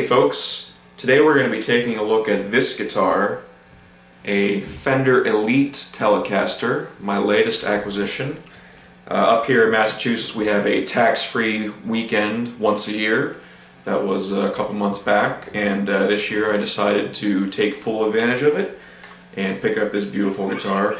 Hey folks, today we're going to be taking a look at this guitar, a Fender Elite Telecaster, my latest acquisition. Up here in Massachusetts we have a tax-free weekend once a year. That was a couple months back, and this year I decided to take full advantage of it and pick up this beautiful guitar.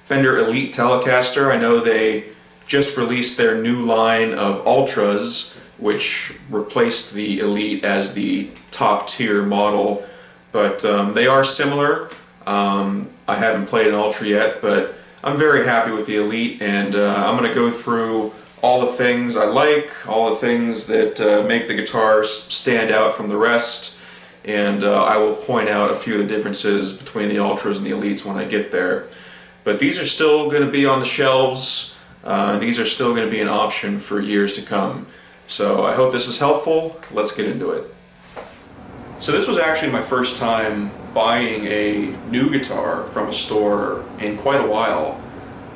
Fender Elite Telecaster, I know they just released their new line of Ultras, which replaced the Elite as the top tier model, but they are similar. I haven't played an Ultra yet, but I'm very happy with the Elite, and I'm going to go through all the things I like, all the things that make the guitar stand out from the rest, and I will point out a few of the differences between the Ultras and the Elites when I get there. But these are still going to be on the shelves. These are still going to be an option for years to come. So I hope this is helpful. Let's get into it. So this was actually my first time buying a new guitar from a store in quite a while.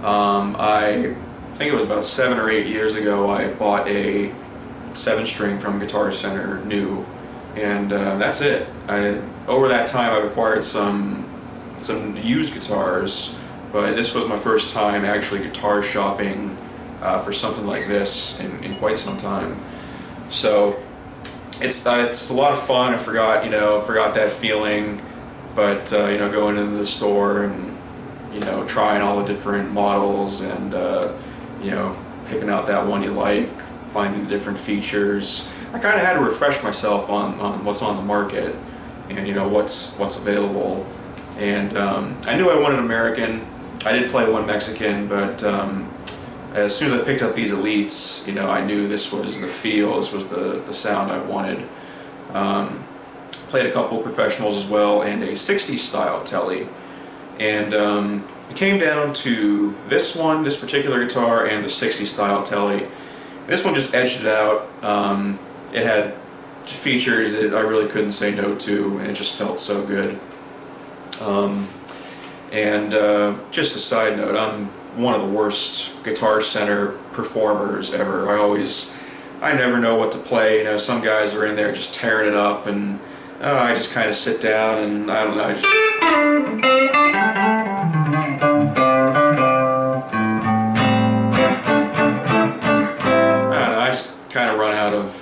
I think it was about 7 or 8 years ago I bought a 7-string from Guitar Center new, and that's it. Over that time I've acquired some used guitars, but this was my first time actually guitar shopping for something like this in quite some time. So it's a lot of fun. I forgot that feeling, but going into the store and trying all the different models and picking out that one you like, finding the different features. I kind of had to refresh myself on what's on the market and what's available. And I knew I wanted American. I did play one Mexican, but as soon as I picked up these Elites, I knew this was the feel, this was the sound I wanted. Played a couple of professionals as well, and a 60s style tele. And it came down to this particular guitar, and the 60s style tele. This one just edged it out. It had features that I really couldn't say no to, and it just felt so good. Just a side note, I'm one of the worst Guitar Center performers ever. I never know what to play. Some guys are in there just tearing it up, and I just kind of sit down and I don't know.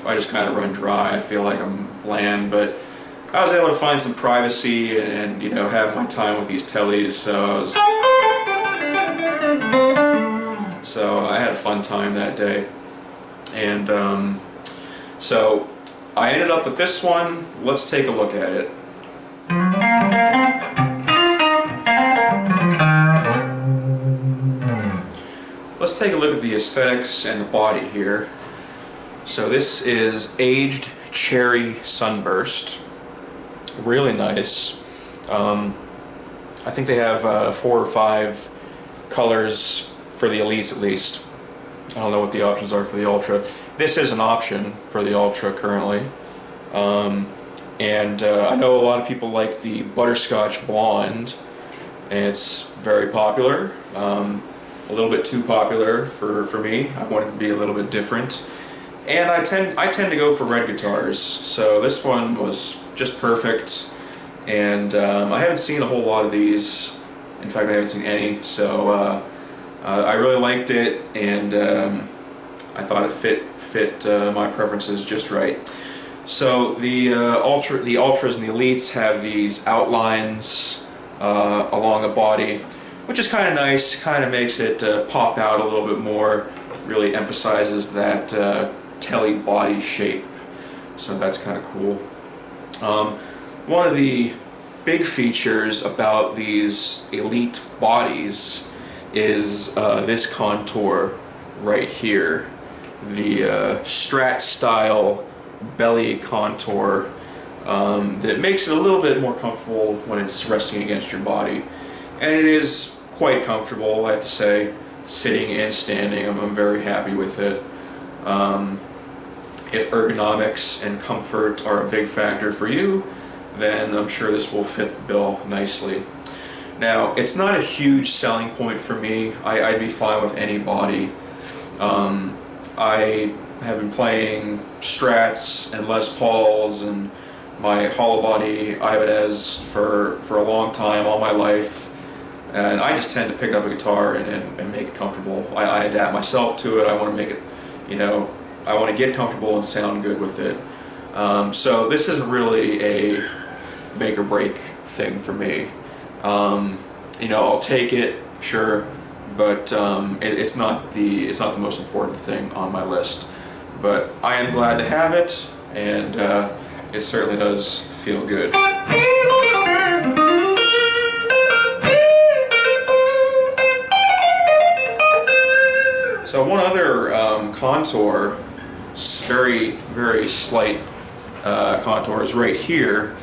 I just kind of run dry. I feel like I'm bland, but I was able to find some privacy and have my time with these teles, so I had a fun time that day. And so I ended up with this one. Let's take a look at it. Let's take a look at the aesthetics and the body here. So this is Aged Cherry Sunburst. Really nice. I think they have 4 or 5 colors for the Elites at least. I don't know what the options are for the Ultra. This is an option for the Ultra currently. I know a lot of people like the Butterscotch Blonde, and it's very popular. A little bit too popular for me. I want it to be a little bit different. And I tend to go for red guitars, so this one was just perfect. And I haven't seen a whole lot of these. In fact, I haven't seen any. So I really liked it, and I thought it fit my preferences just right. So the Ultras and the Elites have these outlines along the body, which is kind of nice. Kind of makes it pop out a little bit more. Really emphasizes that tele body shape. So that's kind of cool. One of the big features about these Elite bodies is this contour right here, the Strat style belly contour that makes it a little bit more comfortable when it's resting against your body, and it is quite comfortable, I have to say, sitting and standing. I'm very happy with it. If ergonomics and comfort are a big factor for you, then I'm sure this will fit the bill nicely. Now, it's not a huge selling point for me. I'd be fine with any body. I have been playing Strats and Les Pauls and my hollow body Ibanez for a long time, all my life, and I just tend to pick up a guitar and make it comfortable. I adapt myself to it. I want to make it, you know, I want to get comfortable and sound good with it. So this isn't really a make or break thing for me. You know, I'll take it, sure, but it's not the most important thing on my list. But I am glad to have it, and it certainly does feel good. So one other contour, very slight contour, is right here.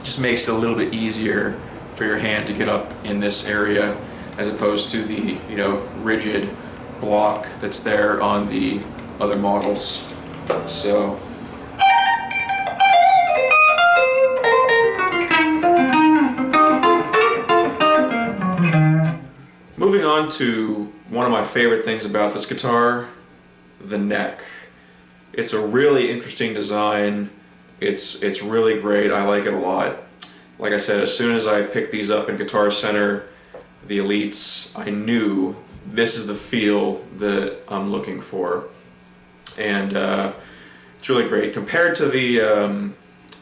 Just makes it a little bit easier for your hand to get up in this area, as opposed to the, you know, rigid block that's there on the other models. So moving on to one of my favorite things about this guitar, the neck. It's a really interesting design. It's really great. I like it a lot. Like I said, as soon as I picked these up in Guitar Center, the Elites, I knew this is the feel that I'm looking for. And it's really great. Compared to the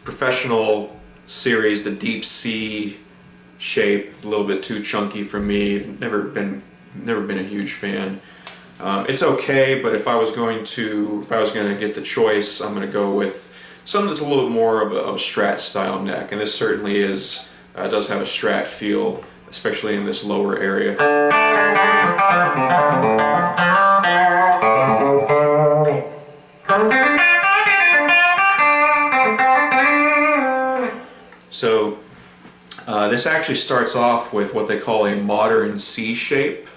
professional series, the Deep Sea shape, a little bit too chunky for me. Never been a huge fan. It's okay, but if I was going to get the choice, I'm going to go with something that's a little bit more of a Strat style neck, and this certainly is does have a Strat feel, especially in this lower area. So this actually starts off with what they call a modern C shape,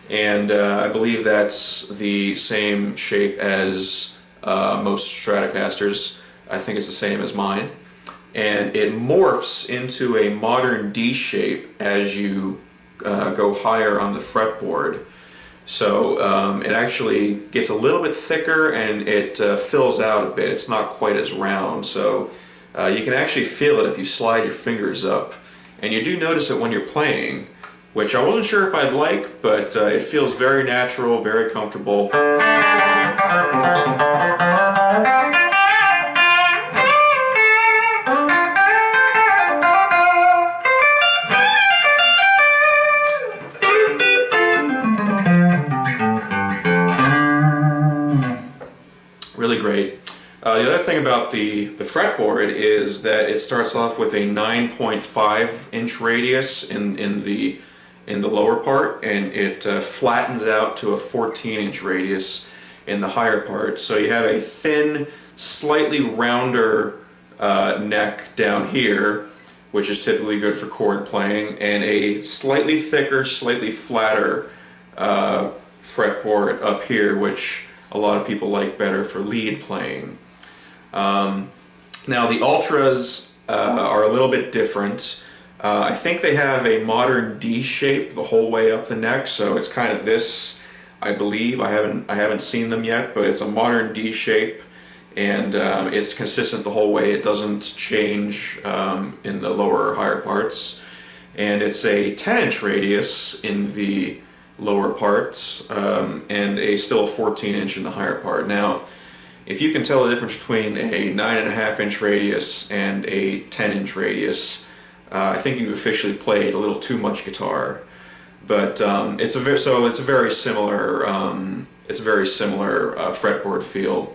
and I believe that's the same shape as most Stratocasters. I think it's the same as mine, and it morphs into a modern D shape as you go higher on the fretboard. So it actually gets a little bit thicker, and it fills out a bit. It's not quite as round, so you can actually feel it if you slide your fingers up, and you do notice it when you're playing, which I wasn't sure if I'd like, but it feels very natural, very comfortable. Really great. The other thing about the fretboard is that it starts off with a 9.5 inch radius in the lower part, and it flattens out to a 14 inch radius in the higher part. So you have a thin, slightly rounder neck down here, which is typically good for chord playing, and a slightly thicker, slightly flatter fretboard up here, which a lot of people like better for lead playing. Now the Ultras are a little bit different. I think they have a modern D shape the whole way up the neck, so it's kind of this, I believe. I haven't seen them yet, but it's a modern D shape, and it's consistent the whole way. It doesn't change in the lower or higher parts, and it's a 10-inch radius in the lower parts, and still a 14-inch in the higher part. Now, if you can tell the difference between a 9.5-inch radius and a 10-inch radius, I think you've officially played a little too much guitar. But it's a very similar fretboard feel.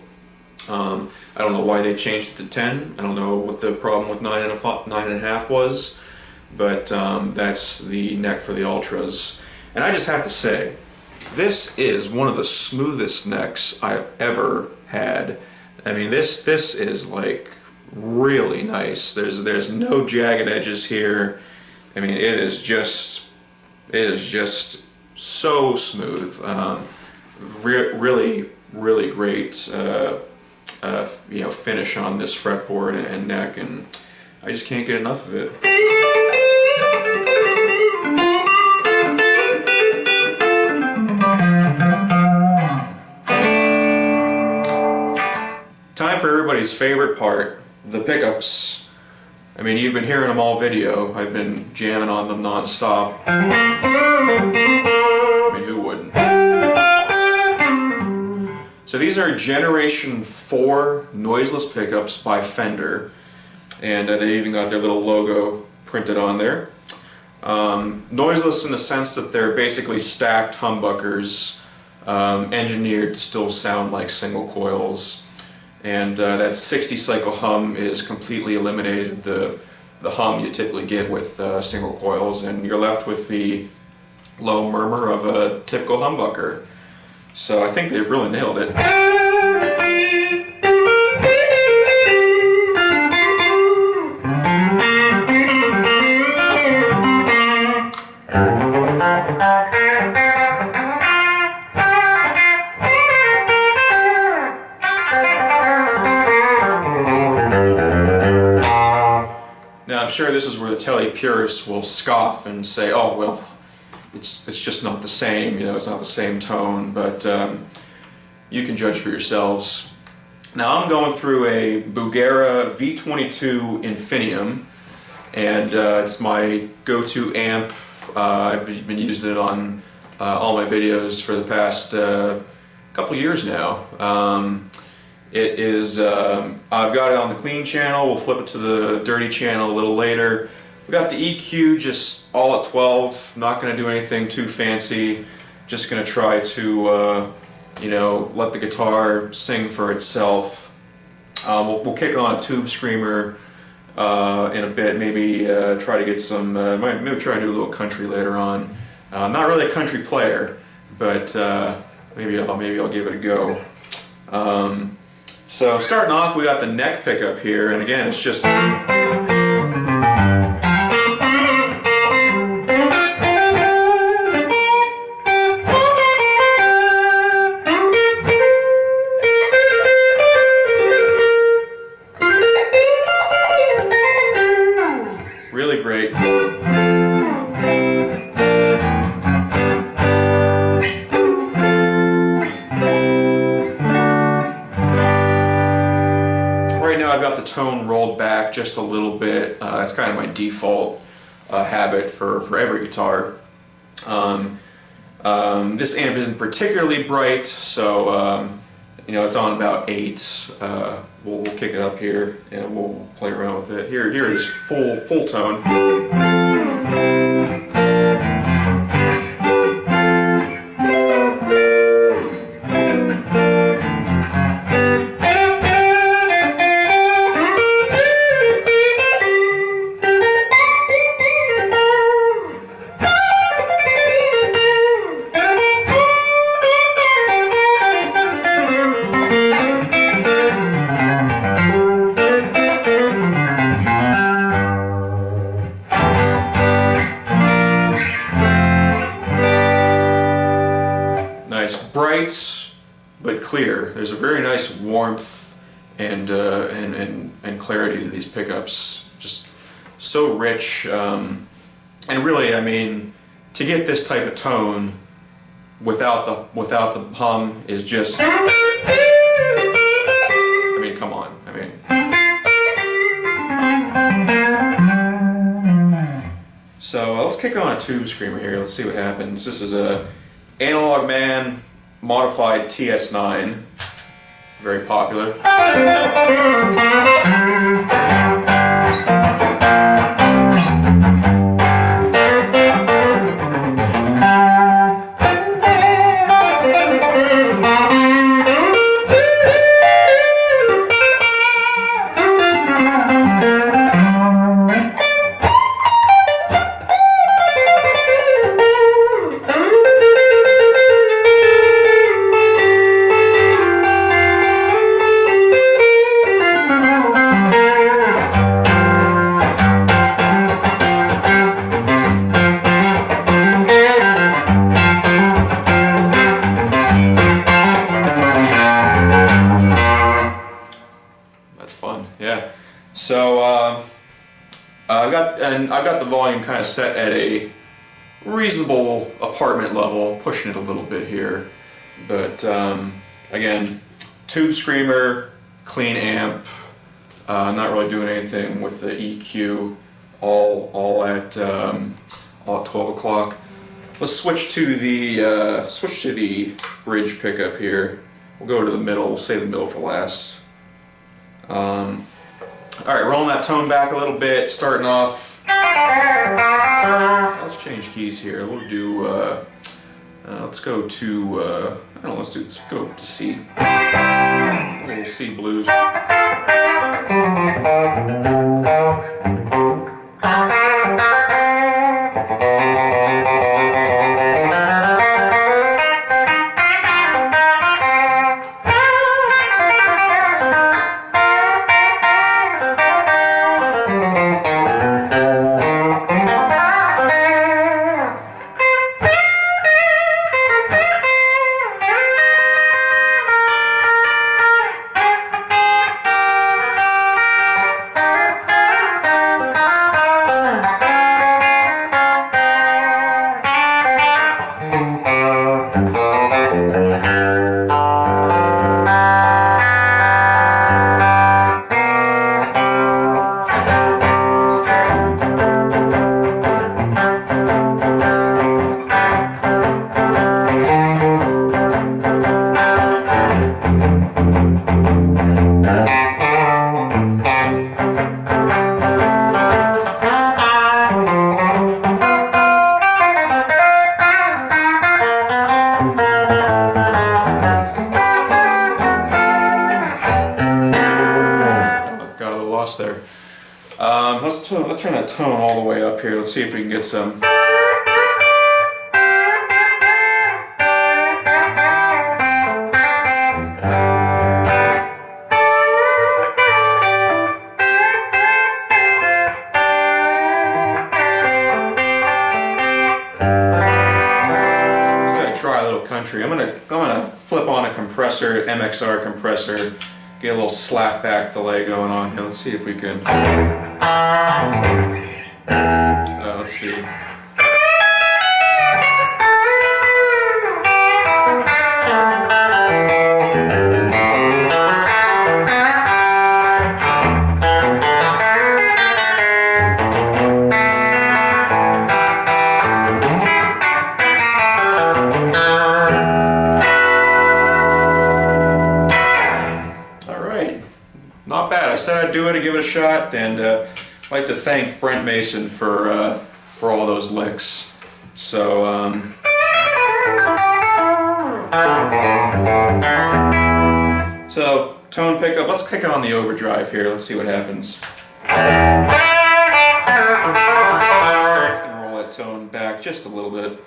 I don't know why they changed it to 10. I don't know what the problem with 9.5 was, but that's the neck for the Ultras. And I just have to say, this is one of the smoothest necks I've ever had. I mean, this is like really nice. There's no jagged edges here. I mean, it is just so smooth. Really great finish on this fretboard and neck, and I just can't get enough of it. everybody's favorite part, the pickups. I mean, you've been hearing them all video. I've been jamming on them non-stop. I mean, who wouldn't? So these are Generation 4 noiseless pickups by Fender, and they even got their little logo printed on there. Noiseless in the sense that they're basically stacked humbuckers, engineered to still sound like single coils. And that 60 cycle hum is completely eliminated, the hum you typically get with single coils, and you're left with the low murmur of a typical humbucker. So I think they've really nailed it. Now I'm sure this is where the tele purists will scoff and say, oh well, it's just not the same, you know, it's not the same tone, but you can judge for yourselves. Now I'm going through a Bugera V22 Infinium, and it's my go-to amp. I've been using it on all my videos for the past couple years now. It is, I've got it on the clean channel. We'll flip it to the dirty channel a little later. We got the EQ just all at 12. Not going to do anything too fancy. Just going to try to, you know, let the guitar sing for itself. We'll kick on a tube screamer in a bit. Maybe try to get some. Maybe try to do a little country later on. I'm not really a country player, but maybe I'll give it a go. So starting off, we got the neck pickup here, and again, it's just really great. I've got the tone rolled back just a little bit. That's kind of my default habit for every guitar. This amp isn't particularly bright, so you know, it's on about 8. We'll kick it up here and we'll play around with it. Here it is, full tone. Bright but clear. There's a very nice warmth and clarity to these pickups. Just so rich, and really, I mean, to get this type of tone without the hum is just. I mean, come on. I mean. So let's kick on a tube screamer here. Let's see what happens. This is a Analog Man modified TS9, very popular. Yeah. So I've got the volume kind of set at a reasonable apartment level, pushing it a little bit here, but again, tube screamer, clean amp, not really doing anything with the EQ, all at 12 o'clock. Let's switch to the bridge pickup here. We'll go to the middle. We'll save the middle for last. All right, rolling that tone back a little bit, starting off. Let's change keys here. We'll do. Let's go to. I don't know. Let's go to C. A little C blues. There. Let's turn that tone all the way up here. Let's see if we can get some. Try a little country. I'm gonna flip on a compressor, MXR compressor. Get a little slap back delay going on here. Let's see if we can. Let's see. Not bad. I said I'd do it and give it a shot, and I'd like to thank Brent Mason for all those licks. So so tone pickup. Let's kick on the overdrive here. Let's see what happens. And roll that tone back just a little bit.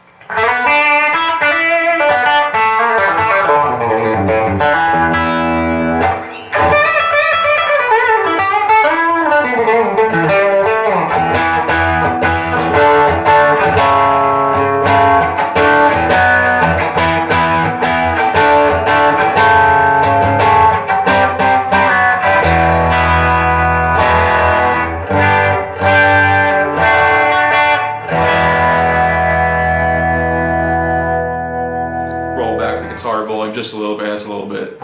Just a little bit. That's a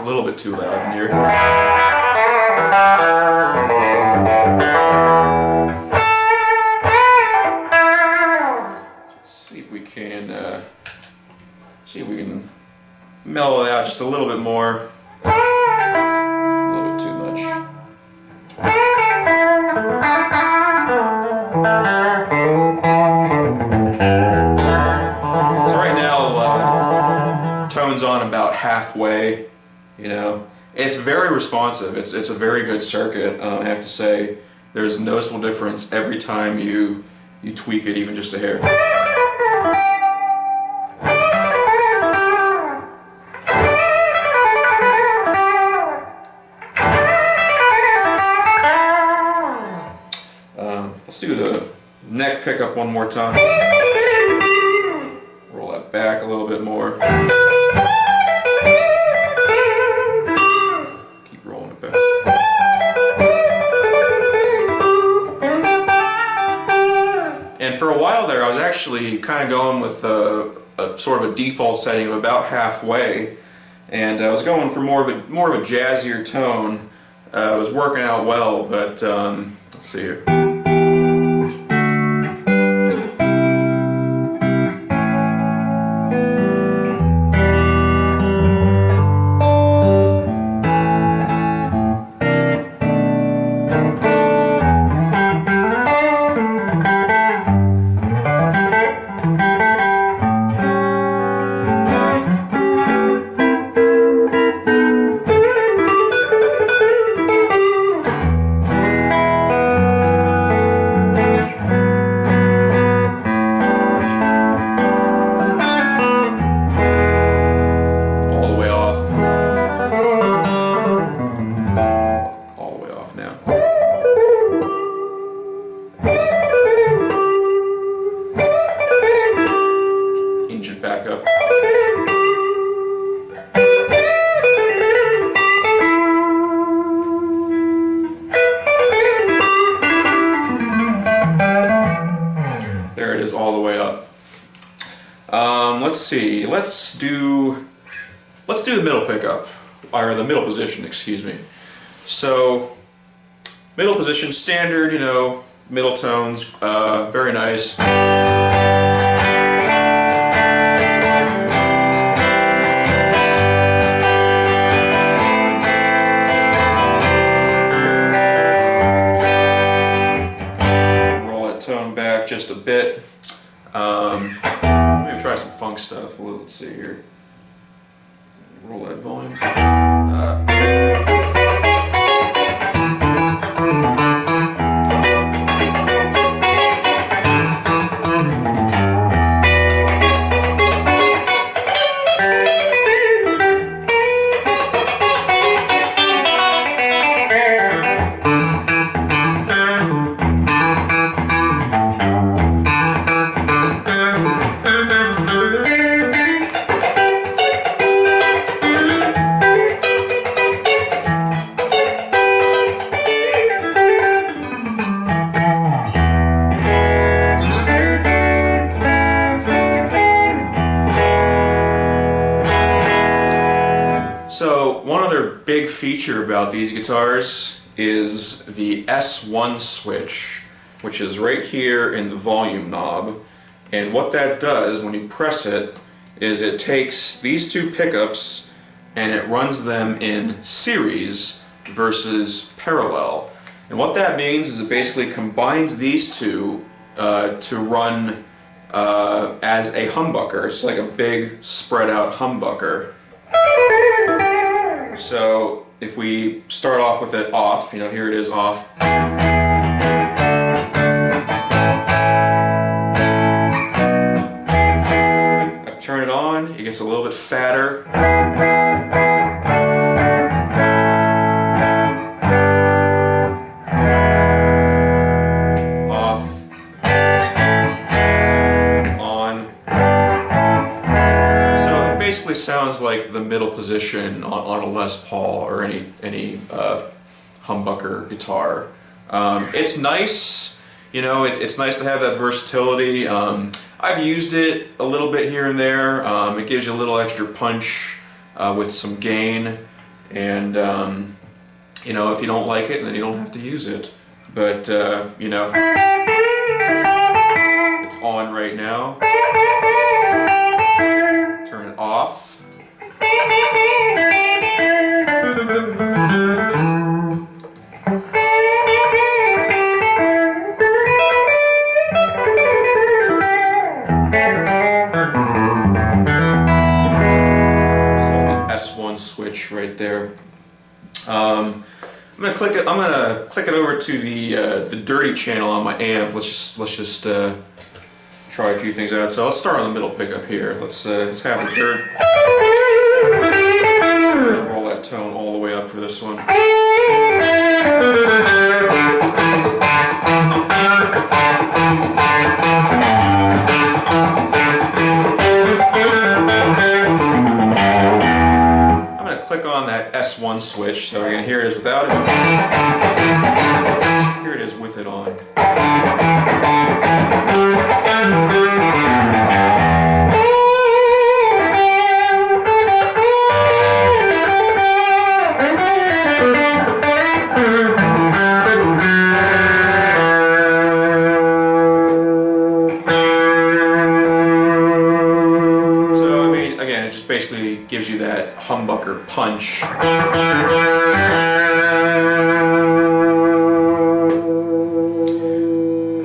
little bit too loud in here. Let's see if we can mellow it out just a little bit more. A little bit too much. So right now, tone's on about halfway. You know, it's very responsive. It's a very good circuit. I have to say, there's a noticeable difference every time you tweak it, even just a hair. Let's do the neck pickup one more time. Roll that back a little bit more. Keep rolling it back. And for a while there, I was actually kind of going with a sort of a default setting of about halfway, and I was going for more of a jazzier tone. was working out well, but let's see here. Back up. There it is, all the way up. Let's see. Let's do the middle pickup, or the middle position, excuse me. So, middle position, standard, you know, middle tones, very nice. Just a bit. Maybe try some funk stuff. Let's see here. Roll that volume. So one other big feature about these guitars is the S1 switch, which is right here in the volume knob. And what that does when you press it is it takes these two pickups and it runs them in series versus parallel. And what that means is it basically combines these two to run as a humbucker. It's like a big spread out humbucker. So if we start off with it off, you know, here it is off. I turn it on, it gets a little bit fatter. Basically sounds like the middle position on a Les Paul or any humbucker guitar. It's nice, you know. It's nice to have that versatility. I've used it a little bit here and there. It gives you a little extra punch with some gain, and you know, if you don't like it, then you don't have to use it. But you know, it's on right now. Turn it off. S1 switch right there. I'm gonna click it. I'm gonna click it over to the dirty channel on my amp. Let's just try a few things out. So let's start on the middle pickup here. Let's have the dirt. Roll that tone all the way up for this one. Click on that S1 switch, so again, here it is without it, here it is with it on. humbucker punch.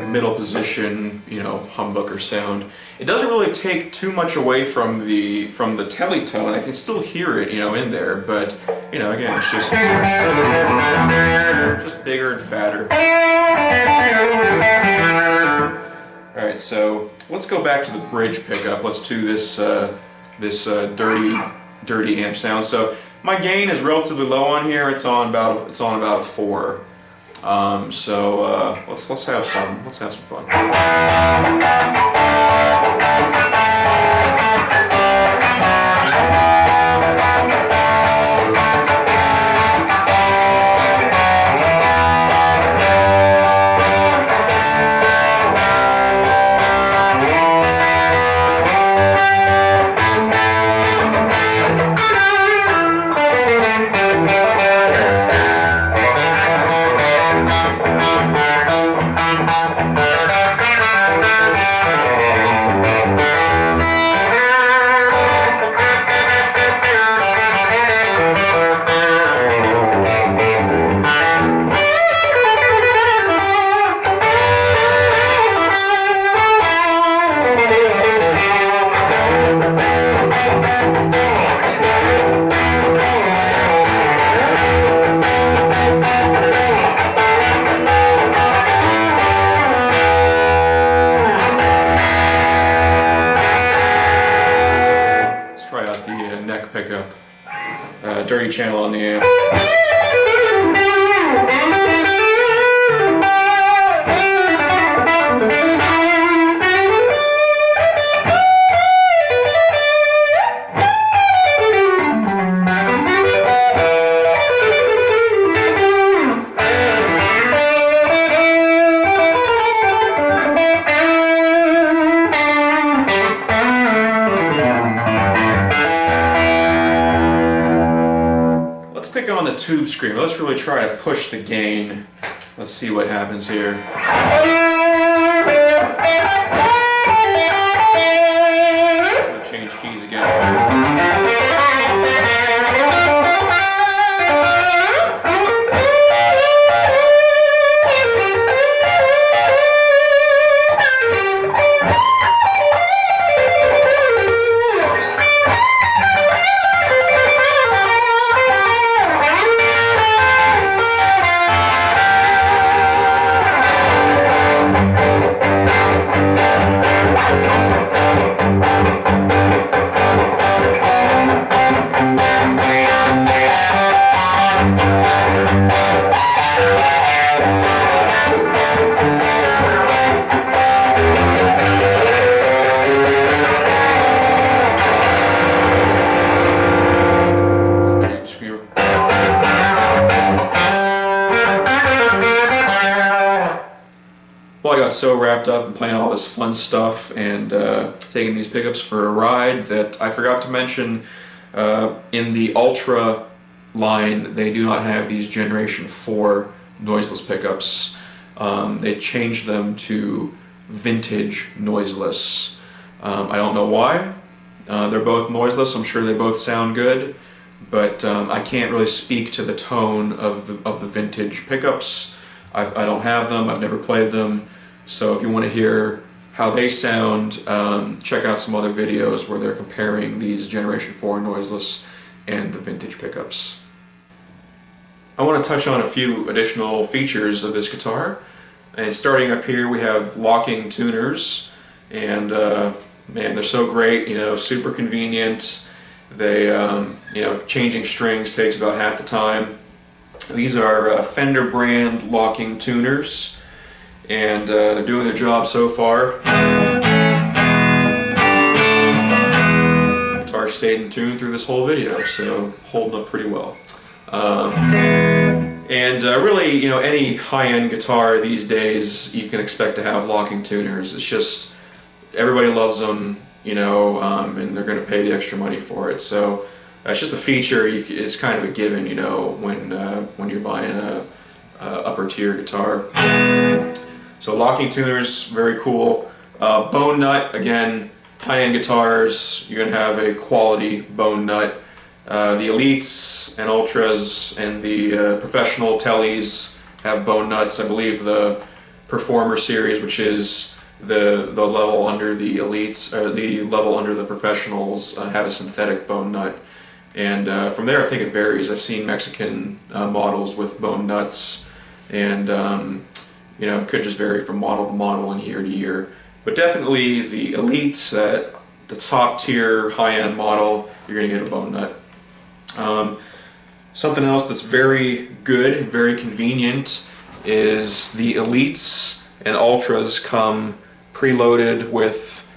Middle position, you know, humbucker sound. It doesn't really take too much away from the tele-tone. I can still hear it, you know, in there, but you know, again, it's just bigger and fatter. All right, so let's go back to the bridge pickup. Let's do this dirty amp sound. So my gain is relatively low on here. It's on about a 4. Let's have some fun. Pickup, dirty channel on the amp. On the tube screamer, let's really try to push the gain. Let's see what happens here. I'm gonna change keys again. Well, I got so wrapped up in playing all this fun stuff and taking these pickups for a ride that I forgot to mention in the Ultra line they do not have these Generation 4 noiseless pickups. They changed them to vintage noiseless. I don't know why. They're both noiseless. I'm sure they both sound good, but I can't really speak to the tone of the vintage pickups. I don't have them. I've never played them. So if you want to hear how they sound, check out some other videos where they're comparing these Generation 4 noiseless and the vintage pickups. I want to touch on a few additional features of this guitar. And starting up here, we have locking tuners, and man, they're so great. You know, super convenient. They, you know, changing strings takes about half the time. These are Fender brand locking tuners, and they're doing their job so far. The guitar stayed in tune through this whole video, so holding up pretty well. Really, you know, any high-end guitar these days, you can expect to have locking tuners. It's just, everybody loves them, you know, and they're going to pay the extra money for it. So it's just a feature. It's kind of a given, you know, when you're buying a upper tier guitar. So locking tuners, very cool. Bone nut, again, high-end guitars, you're going to have a quality bone nut. The Elites and Ultras and the professional teles have bone nuts. I believe the Performer series, which is the level under the Elites, or the level under the professionals, have a synthetic bone nut. And from there, I think it varies. I've seen Mexican models with bone nuts, and you know, it could just vary from model to model and year to year. But definitely the Elite, the top tier high-end model, you're going to get a bone nut. Something else that's very good and very convenient is the Elites and Ultras come preloaded with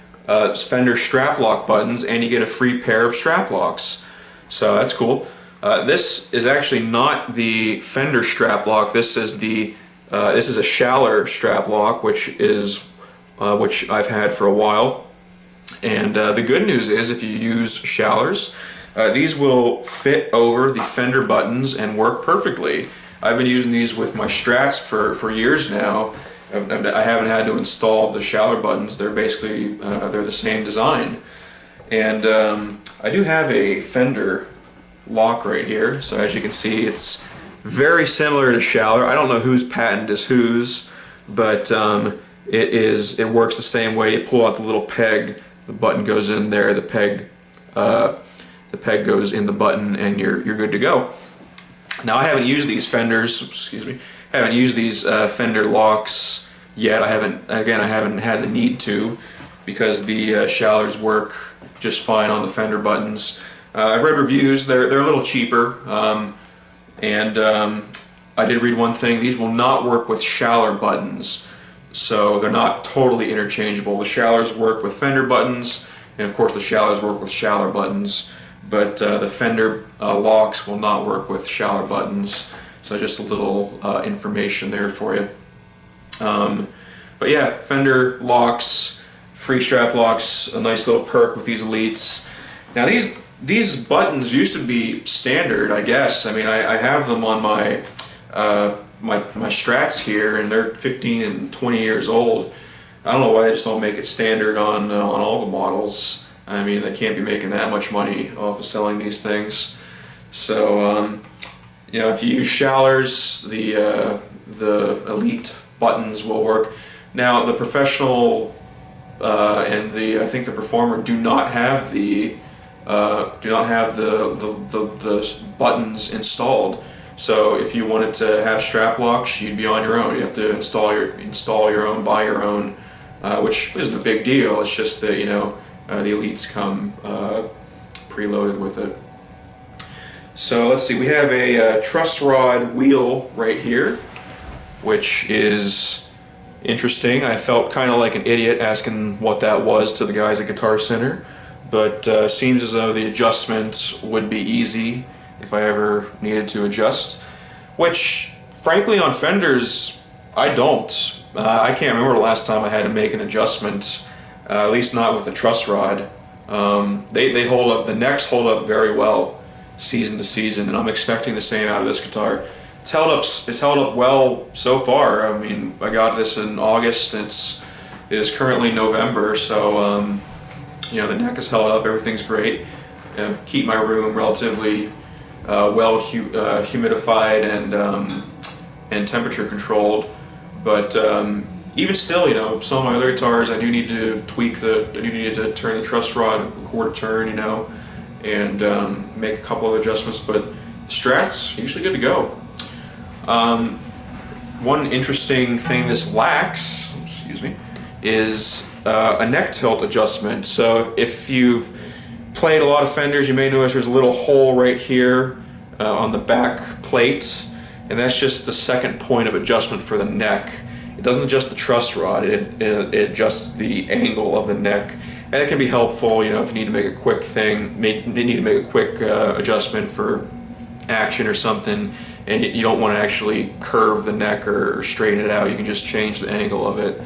Fender strap lock buttons, and you get a free pair of strap locks. So that's cool. This is actually not the Fender strap lock. This is the this is a Schaller strap lock, which I've had for a while. And the good news is, if you use Schallers, these will fit over the Fender buttons and work perfectly. I've been using these with my Strats for years now. I haven't had to install the Schaller buttons. They're basically they're the same design. And I do have a Fender lock right here, so as you can see, it's very similar to Schaller. I don't know whose patent is whose, but it works the same way. You pull out the little peg, the button goes in there, the peg goes in the button, and you're good to go. Now, I haven't used these Fender locks yet. I haven't had the need to, because the Schallers work just fine on the Fender buttons. I've read reviews. They're a little cheaper, and I did read one thing. These will not work with Schaller buttons, so they're not totally interchangeable. The Schallers work with Fender buttons, and of course the Schallers work with Schaller buttons, but the Fender locks will not work with Schaller buttons. So just a little information there for you. But yeah, Fender locks, free strap locks, a nice little perk with these Elites. Now these buttons used to be standard, I guess. I mean, I have them on my my Strats here, and they're 15 and 20 years old. I don't know why they just don't make it standard on all the models. I mean, they can't be making that much money off of selling these things. So you know, if you use Schallers, the Elite buttons will work. Now, the Professional and I think the Performer do not have the buttons installed. So if you wanted to have strap locks, you'd be on your own. You have to install your own, buy your own, which isn't a big deal. It's just that, you know, the Elites come preloaded with it. So let's see, we have a truss rod wheel right here, which is interesting. I felt kind of like an idiot asking what that was to the guys at Guitar Center, but seems as though the adjustment would be easy if I ever needed to adjust, which frankly on Fenders I don't. I can't remember the last time I had to make an adjustment, at least not with a truss rod. They hold up, the necks hold up very well season to season, and I'm expecting the same out of this guitar. It's held up well so far. I mean, I got this in August. It is currently November, so you know, the neck is held up. Everything's great. Keep my room relatively well humidified and temperature controlled. But even still, you know, some of my other guitars, I do need to tweak I do need to turn the truss rod a quarter turn, you know, and make a couple of adjustments. But Strats usually good to go. One interesting thing this lacks, excuse me, is a neck tilt adjustment. So if you've played a lot of Fenders, you may notice there's a little hole right here on the back plate, and that's just the second point of adjustment for the neck. It doesn't adjust the truss rod, it adjusts the angle of the neck, and it can be helpful, you know, if you need to make a quick adjustment for action or something, and you don't want to actually curve the neck or straighten it out. You can just change the angle of it.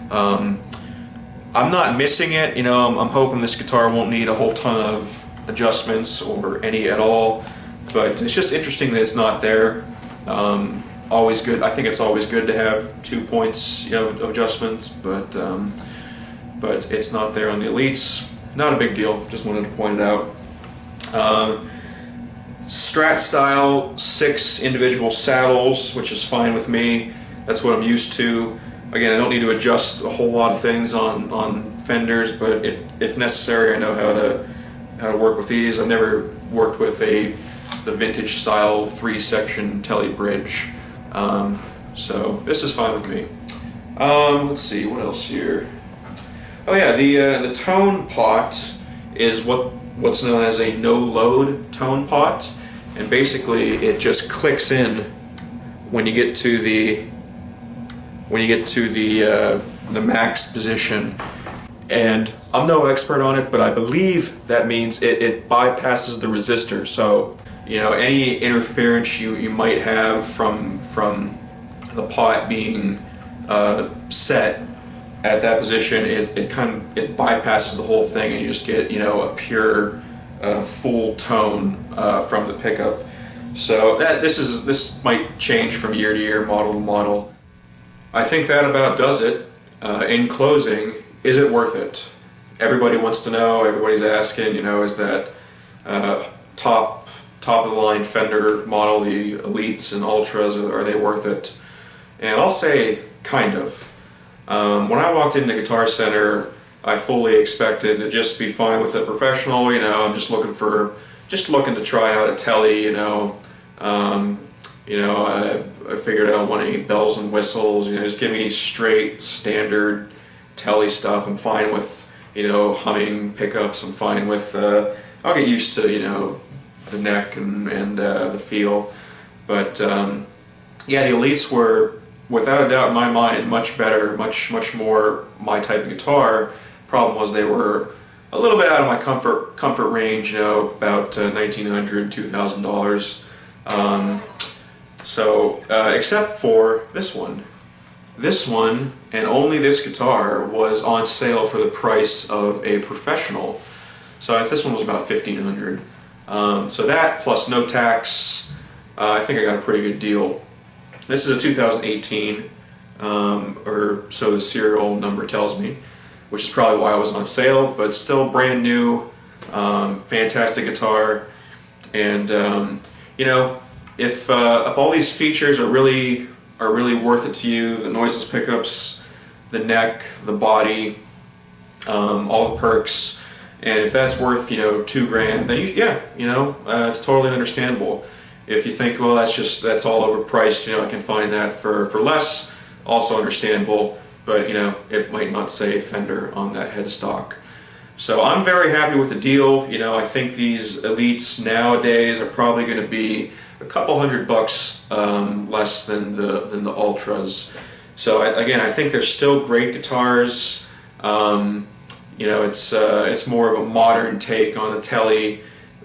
I'm not missing it, you know. I'm hoping this guitar won't need a whole ton of adjustments or any at all, but it's just interesting that it's not there. Always good. I think it's always good to have 2 points, you know, of adjustments, but it's not there on the Elites. Not a big deal. Just wanted to point it out. Strat style, 6 individual saddles, which is fine with me. That's what I'm used to. Again, I don't need to adjust a whole lot of things on Fenders, but if necessary, I know how to work with these. I've never worked with the vintage style 3-section tele bridge, so this is fine with me. Let's see what else here. Oh yeah, the tone pot is what's known as a no-load tone pot, and basically it just clicks in when you get to the max position. And I'm no expert on it, but I believe that means it bypasses the resistor. So, you know, any interference you might have from the pot being set at that position, it bypasses the whole thing, and you just get, you know, a pure full tone from the pickup. So this might change from year to year, model to model. I think that about does it. In closing, is it worth it? Everybody wants to know, everybody's asking, you know, is that top of the line Fender model, the Elites and Ultras, are they worth it? And I'll say kind of. When I walked into Guitar Center, I fully expected to just be fine with a professional. You know, I'm just looking to try out a tele. You know, I figured I don't want any bells and whistles. You know, just give me straight standard tele stuff. I'm fine with, you know, humming pickups. I'm fine with. I'll get used to, you know, the neck and the feel. But yeah, the Elites were, without a doubt in my mind, much better, much more my type of guitar. Problem was they were a little bit out of my comfort range, you know, about $1,900, $2,000. Except for this one. This one, and only this guitar, was on sale for the price of a professional. So this one was about $1,500. So that plus no tax, I think I got a pretty good deal. This is a 2018, or so the serial number tells me, which is probably why it was on sale, but still brand new, fantastic guitar. And you know, if all these features are really worth it to you, the noiseless pickups, the neck, the body, all the perks, and if that's worth, you know, $2,000, then it's totally understandable. If you think, well, that's all overpriced, you know, I can find that for less, also understandable, but, you know, it might not say Fender on that headstock. So I'm very happy with the deal. You know, I think these Elites nowadays are probably going to be a couple $100 less than the Ultras. So again, I think they're still great guitars. You know, it's more of a modern take on the tele,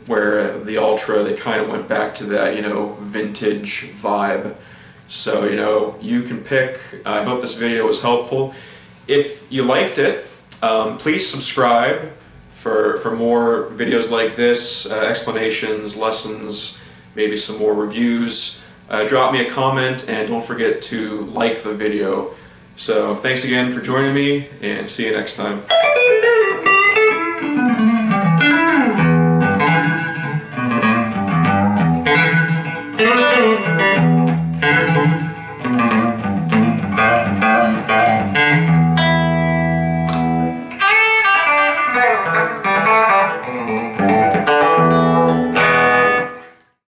where the Ultra, they kind of went back to that, you know, vintage vibe. So, you know, you can pick. I hope this video was helpful. If you liked it, please subscribe for more videos like this, explanations, lessons, maybe some more reviews. Drop me a comment, and don't forget to like the video. So thanks again for joining me, and see you next time.